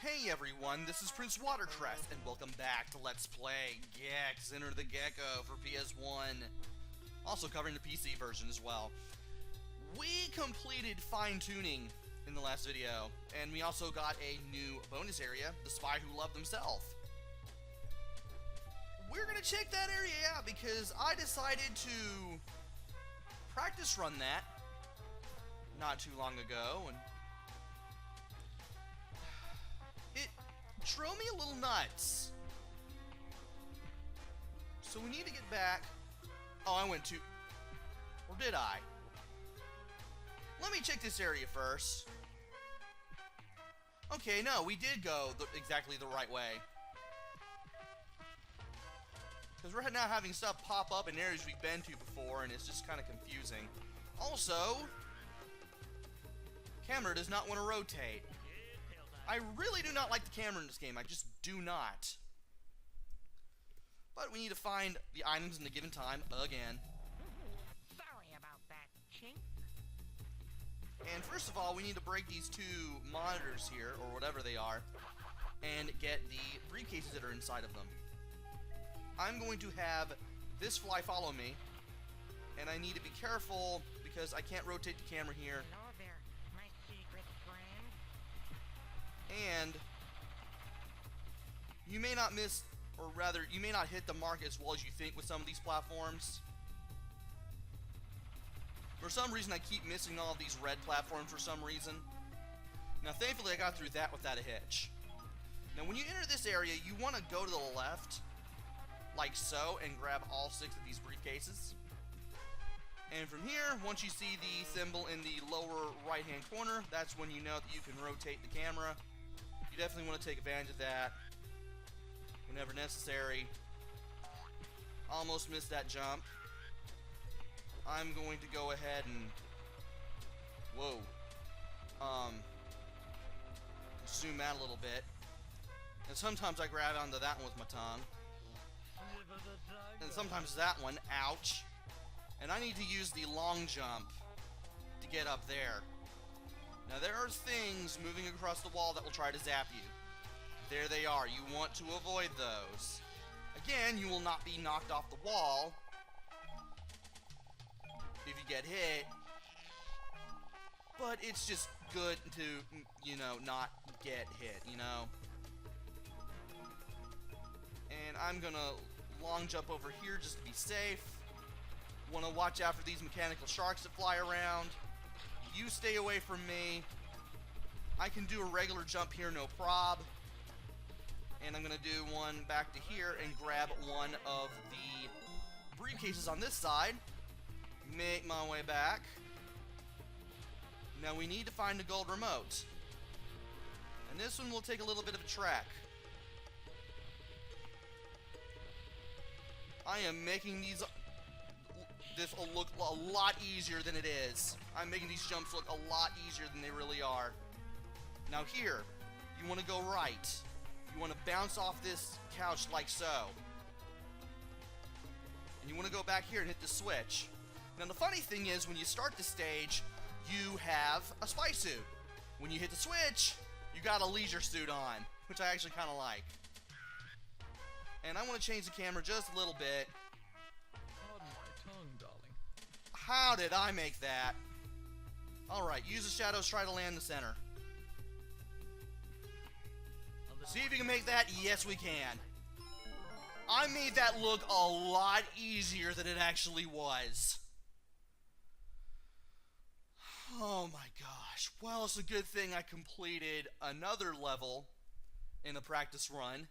Hey everyone, this is PrinceWatercress, and welcome back to Let's Play Enter the Gecko for PS1. Also covering the PC version as well. We completed fine-tuning in the last video, and we also got a new bonus area, The Spy Who Loved Himself. We're gonna check that area out because I decided to practice run that not too long ago, and it drove me a little nuts. So we need to get back. Oh, I went to... Or did I? Let me check this area first. Okay, no, we did go exactly the right way. Because we're now having stuff pop up in areas we've been to before, and it's just kind of confusing. Also, camera does not want to rotate. I really do not like the camera in this game. I just do not. But we need to find the items in the given time again. Sorry about that, chink. And first of all, we need to break these two monitors here, or whatever they are, and get the briefcases that are inside of them. I'm going to have this fly follow me, and I need to be careful because I can't rotate the camera here. Hello there, my secret friend. And you may not miss, or rather, you may not hit the mark as well as you think with some of these platforms. For some reason, I keep missing all of these red platforms for some reason. Now, thankfully, I got through that without a hitch. Now, when you enter this area, you want to go to the left, like so, and grab all 6 of these briefcases. And from here, once you see the symbol in the lower right-hand corner, that's when you know that you can rotate the camera. You definitely want to take advantage of that whenever necessary. Almost missed that jump. I'm going to go ahead and... Whoa. Zoom out a little bit. And sometimes I grab onto that one with my tongue. And sometimes that one, ouch. And I need to use the long jump to get up there. Now there are things moving across the wall that will try to zap you. There they are. You want to avoid those. Again, you will not be knocked off the wall if you get hit. But it's just good to, you know, not get hit, you know. And I'm gonna long jump over here just to be safe. Want to watch out for these mechanical sharks that fly around. You stay away from me. I can do a regular jump here, no prob. And I'm going to do one back to here and grab one of the briefcases on this side. Make my way back. Now we need to find the gold remote. And this one will take a little bit of a trek. I am making this will look a lot easier than it is. I'm making these jumps look a lot easier than they really are. Now here, you want to go right. You want to bounce off this couch like so. And you want to go back here and hit the switch. Now the funny thing is, when you start the stage, you have a spy suit. When you hit the switch, you got a leisure suit on, which I actually kind of like. And I want to change the camera just a little bit. Pardon my tongue, darling. How did I make that? Alright, use the shadows, try to land in the center. See if you can make that. Yes, we can. I made that look a lot easier than it actually was. Oh my gosh. Well, it's a good thing I completed another level in the practice run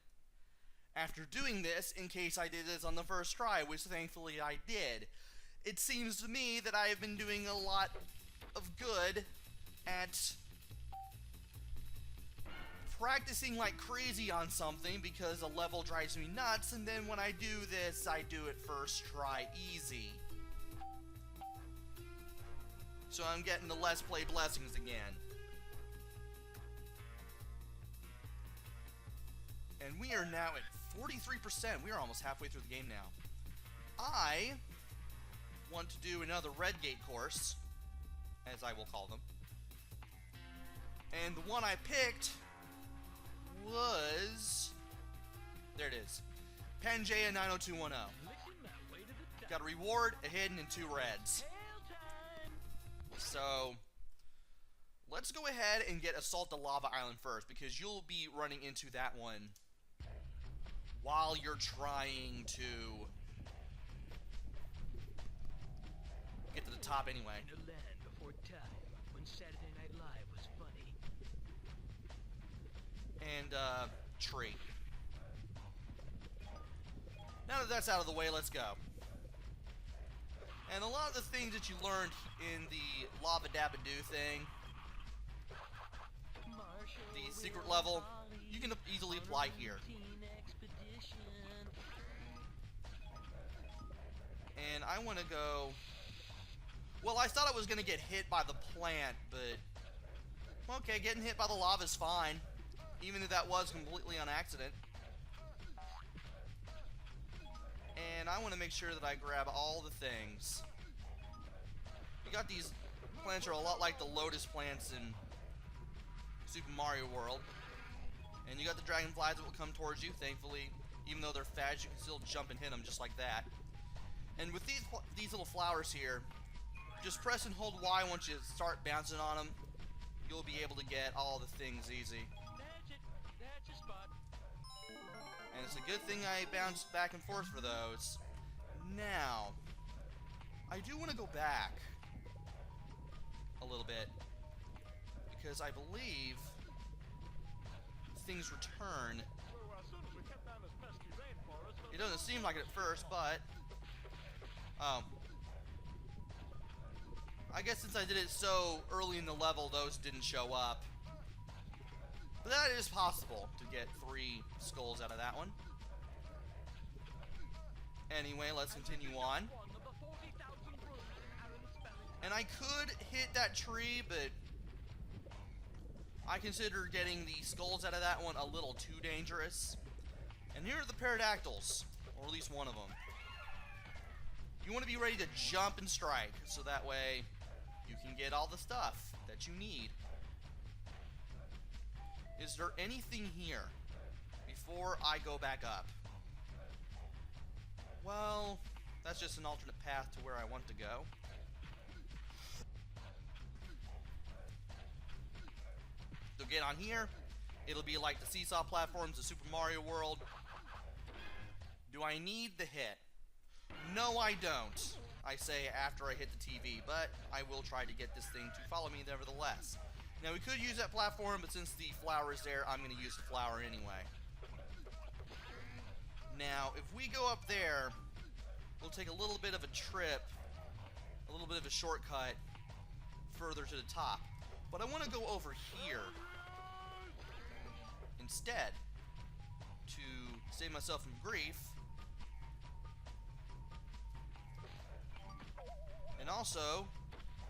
after doing this, in case I did this on the first try, which thankfully I did. It seems to me that I have been doing a lot of good at practicing like crazy on something because a level drives me nuts, and then when I do this, I do it first try easy. So I'm getting the Let's Play blessings again. And we are now at 43%. We are almost halfway through the game now. I want to do another Red Gate course, as I will call them. And the one I picked was... There it is. Pangaea 90210. Licking my way to the top. Got a reward, a hidden, and 2 reds. Hail time! So, let's go ahead and get Assault the Lava Island first, because you'll be running into that one while you're trying to get to the top anyway. In a land before time, when Saturday Night Live was funny. And, tree. Now that that's out of the way, let's go. And a lot of the things that you learned in the Lava Dabba Doo thing, the secret level, you can easily apply here. And I want to go... Well, I thought I was going to get hit by the plant, but... Okay, getting hit by the lava is fine. Even if that was completely on accident. And I want to make sure that I grab all the things. You got these plants are a lot like the lotus plants in Super Mario World. And you got the dragonflies that will come towards you, thankfully. Even though they're fast, you can still jump and hit them just like that. And with these little flowers here, just press and hold Y once you start bouncing on them. You'll be able to get all the things easy. That's your spot. And it's a good thing I bounced back and forth for those. Now, I do want to go back a little bit, because I believe things return. So as soon as we cut down this pesky rainforest, It doesn't seem like it at first, but... Oh. I guess since I did it so early in the level, those didn't show up. But that is possible, to get 3 skulls out of that one. Anyway, let's continue on. And I could hit that tree, but I consider getting the skulls out of that one a little too dangerous. And here are the pterodactyls, or at least one of them. You want to be ready to jump and strike, so that way you can get all the stuff that you need. Is there anything here before I go back up? Well, that's just an alternate path to where I want to go. So get on here. It'll be like the seesaw platforms of Super Mario World. Do I need the hit? No, I don't. I say after I hit the TV, but I will try to get this thing to follow me nevertheless. Now, we could use that platform, but since the flower is there, I'm going to use the flower anyway. Now, if we go up there, we'll take a little bit of a trip, a little bit of a shortcut further to the top. But I want to go over here instead to save myself from grief. And also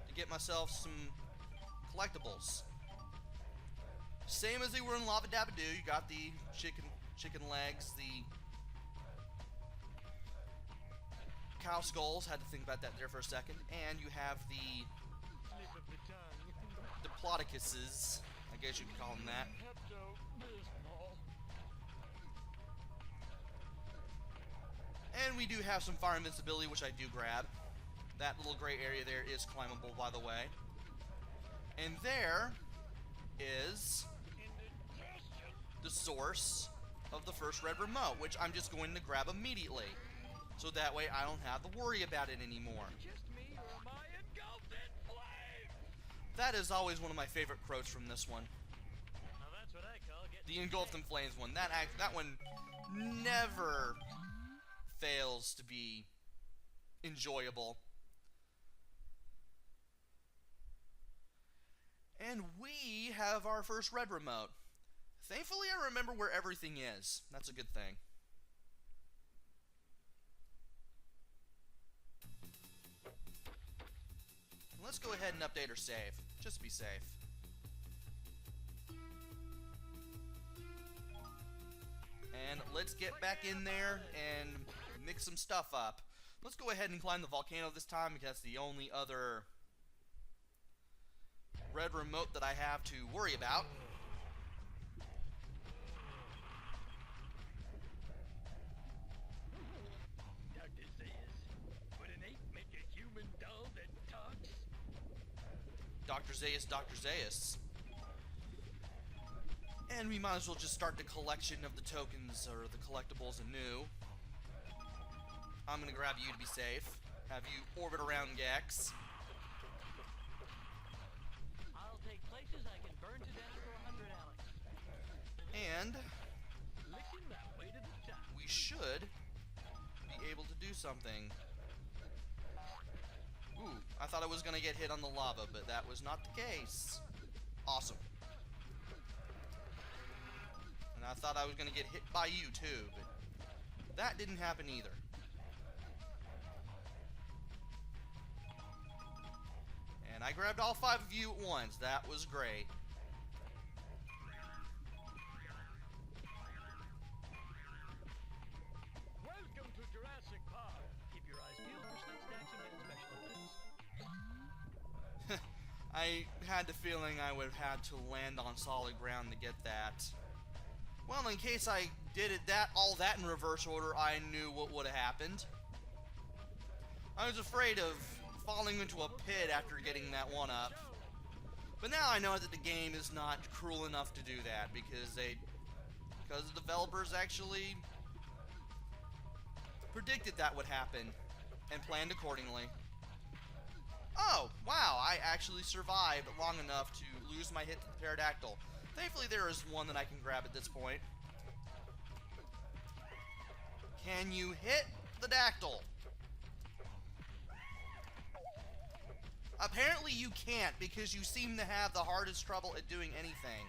to get myself some collectibles. Same as they were in Lava Dabba Doo. You got the chicken legs, the cow skulls. Had to think about that there for a second. And you have the Diplodocuses, I guess you could call them that. And we do have some fire invincibility, which I do grab. That little gray area there is climbable, by the way. And there is the source of the first red remote, which I'm just going to grab immediately. So that way I don't have to worry about it anymore. Just me, or am I engulfed in flame? That is always one of my favorite quotes from this one. Now that's what I call getting The engulfed in flames one. That one never fails to be enjoyable. And we have our first red remote. Thankfully, I remember where everything is. That's a good thing. Let's go ahead and update our save. Just to be safe. And let's get back in there and mix some stuff up. Let's go ahead and climb the volcano this time, because that's the only other red remote that I have to worry about. Zeus, Dr. Zeus. And we might as well just start the collection of the tokens or the collectibles anew. I'm gonna grab you to be safe. Have you orbit around Gex. I'll take places I can burn to death for 100 Alex. And Licking that way to the top. we should be able to do something. Ooh, I thought I was gonna get hit on the lava, but that was not the case. Awesome. And I thought I was gonna get hit by you too, but that didn't happen either. And I grabbed all 5 of you at once. That was great. Welcome to Jurassic Park. Keep your eyes peeled for stunt stacks and main special effects. I had the feeling I would have had to land on solid ground to get that. Well, in case I did all that in reverse order, I knew what would have happened. I was afraid of falling into a pit after getting that one up. But now I know that the game is not cruel enough to do that because the developers actually predicted that would happen and planned accordingly. Oh, wow, I actually survived long enough to lose my hit to the pterodactyl. Thankfully there is one that I can grab at this point. Can you hit the dactyl? Apparently you can't, because you seem to have the hardest trouble at doing anything.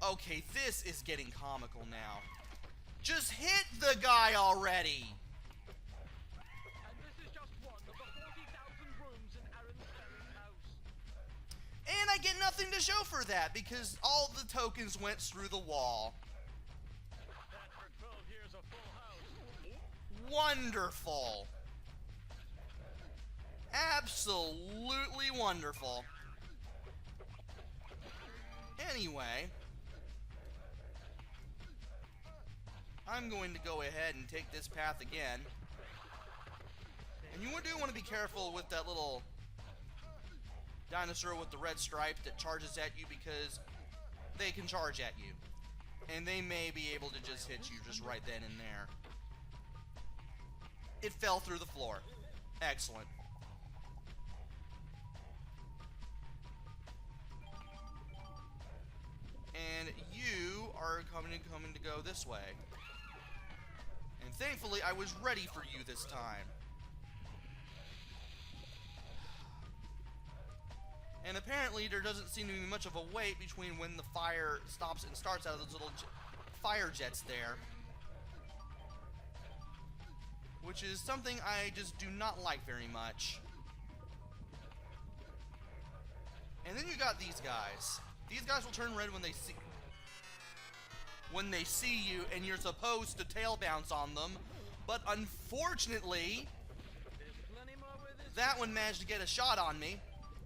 Okay, this is getting comical now. Just hit the guy already! And this is just one of the 40,000 rooms in Aaron Sterling's house. And I get nothing to show for that, because all the tokens went through the wall. That for 12 years a full house. Wonderful! Absolutely wonderful. Anyway, I'm going to go ahead and take this path again. And you do want to be careful with that little dinosaur with the red stripe that charges at you, because they can charge at you. And they may be able to just hit you just right then and there. It fell through the floor. Excellent. And you are coming to go this way. And thankfully, I was ready for you this time. And apparently, there doesn't seem to be much of a wait between when the fire stops and starts out of those little fire jets there. Which is something I just do not like very much. And then you got these guys. These guys will turn red when they see you, and you're supposed to tail bounce on them. But unfortunately, that one managed to get a shot on me,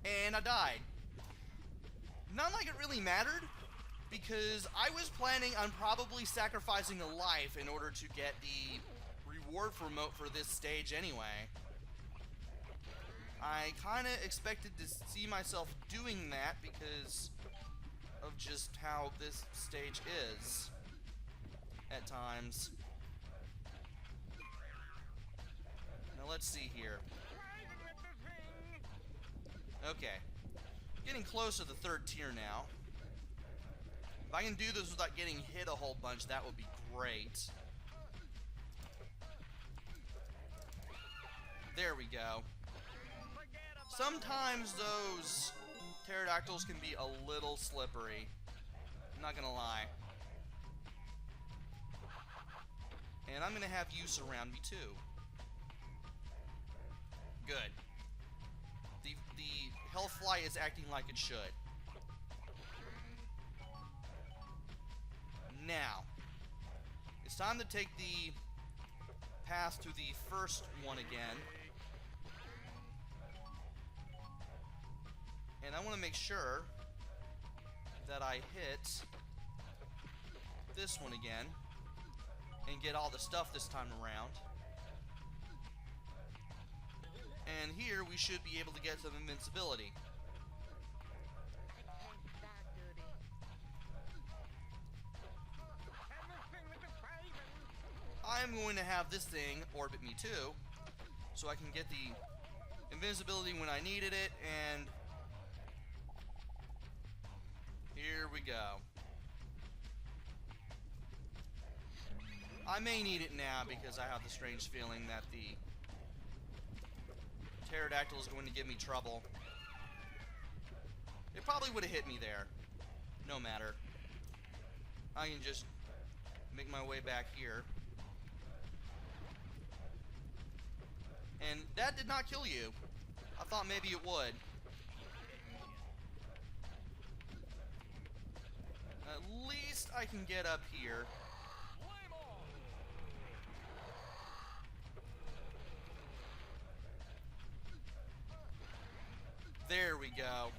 and I died. Not like it really mattered, because I was planning on probably sacrificing a life in order to get the reward for this stage anyway. I kind of expected to see myself doing that because of just how this stage is at times. Now let's see here. Okay, getting close to the 3rd tier now. If I can do this without getting hit a whole bunch, that would be great. There we go. Sometimes those pterodactyls can be a little slippery. I'm not gonna lie. And I'm gonna have you surround me too. Good. The Hellfly is acting like it should. Now, it's time to take the path to the first one again. And I want to make sure that I hit this one again and get all the stuff this time around. And here we should be able to get some invincibility. I'm going to have this thing orbit me too, so I can get the invincibility when I needed it, and here we go. I may need it now because I have the strange feeling that the pterodactyl is going to give me trouble. It probably would have hit me there. No matter. I can just make my way back here. And that did not kill you. I thought maybe it would. At least I can get up here. There we go.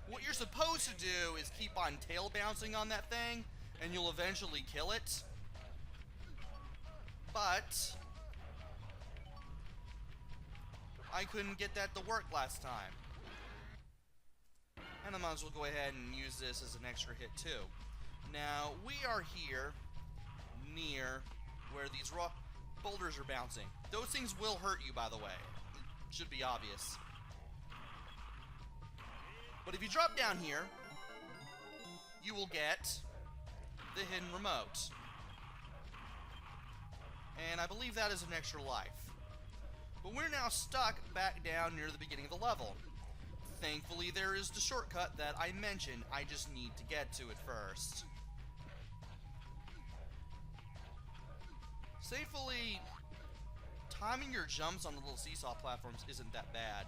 What you're supposed to do is keep on tail bouncing on that thing, and you'll eventually kill it. But I couldn't get that to work last time. And I might as well go ahead and use this as an extra hit too. Now, we are here near where these rock boulders are bouncing. Those things will hurt you, by the way. It should be obvious. But if you drop down here, you will get the hidden remote. And I believe that is an extra life. But we're now stuck back down near the beginning of the level. Thankfully, there is the shortcut that I mentioned. I just need to get to it first. Thankfully, timing your jumps on the little seesaw platforms isn't that bad.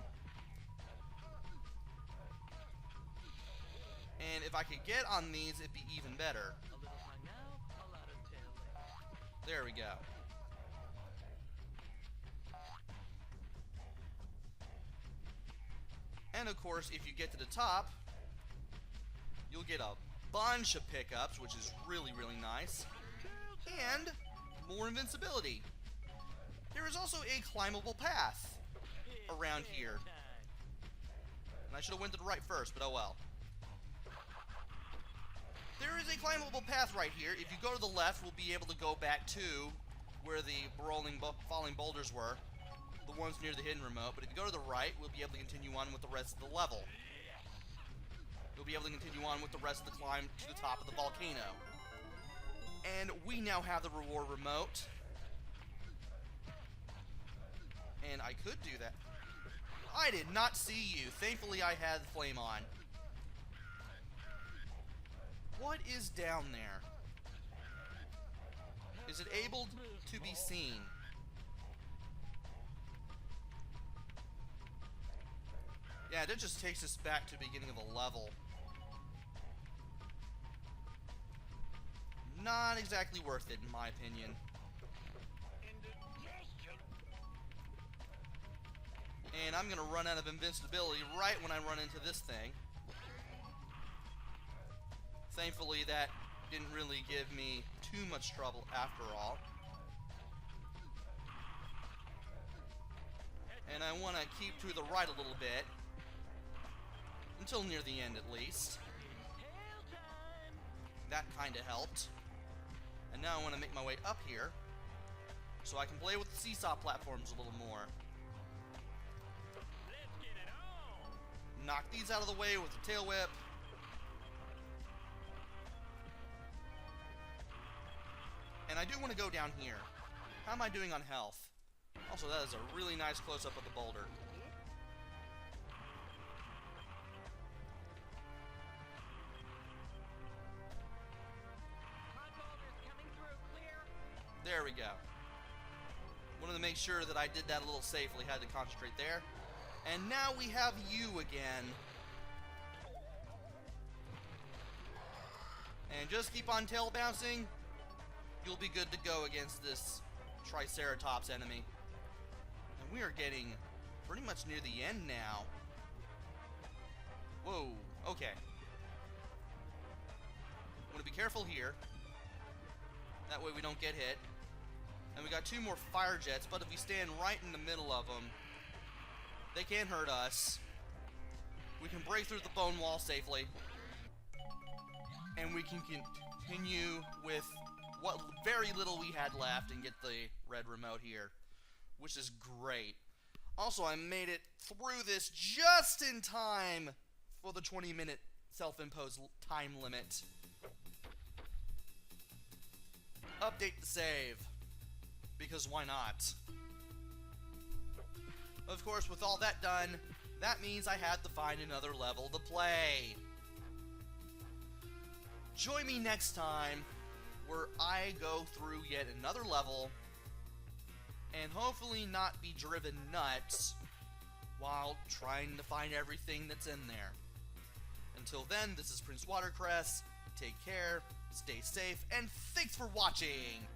And if I could get on these, it'd be even better. A little hung now, a lot of tail left. There we go. And of course, if you get to the top, you'll get a bunch of pickups, which is really, really nice. And more invincibility. There is also a climbable path around here. And I should have went to the right first, but oh well. There is a climbable path right here. If you go to the left, we'll be able to go back to where the falling boulders were. The ones near the hidden remote. But if you go to the right, we'll be able to continue on with the rest of the level. We'll be able to continue on with the rest of the climb to the top of the volcano. And we now have the reward remote. And I could do that. I did not see you. Thankfully, I had the flame on. What is down there? Is it able to be seen? Yeah, that just takes us back to the beginning of the level. Not exactly worth it, in my opinion. And I'm gonna run out of invincibility right when I run into this thing. Thankfully, that didn't really give me too much trouble after all. And I want to keep to the right a little bit. Until near the end, at least. That kind of helped. And now I want to make my way up here, so I can play with the seesaw platforms a little more. Knock these out of the way with the tail whip. And I do want to go down here. How am I doing on health? Also, that is a really nice close-up of the boulder. There we go. Wanted to make sure that I did that a little safely. Had to concentrate there. And now we have you again. And just keep on tail bouncing. You'll be good to go against this Triceratops enemy. And we are getting pretty much near the end now. Whoa, okay. I'm gonna be careful here. That way we don't get hit. And we got 2 more fire jets, but if we stand right in the middle of them, they can't hurt us. We can break through the bone wall safely. And we can continue with what very little we had left and get the red remote here, which is great. Also, I made it through this just in time for the 20-minute self-imposed time limit. Update the save, because why not? Of course, with all that done, that means I had to find another level to play. Join me next time, where I go through yet another level, and hopefully not be driven nuts while trying to find everything that's in there. Until then, this is PrinceWatercress. Take care, stay safe, and thanks for watching!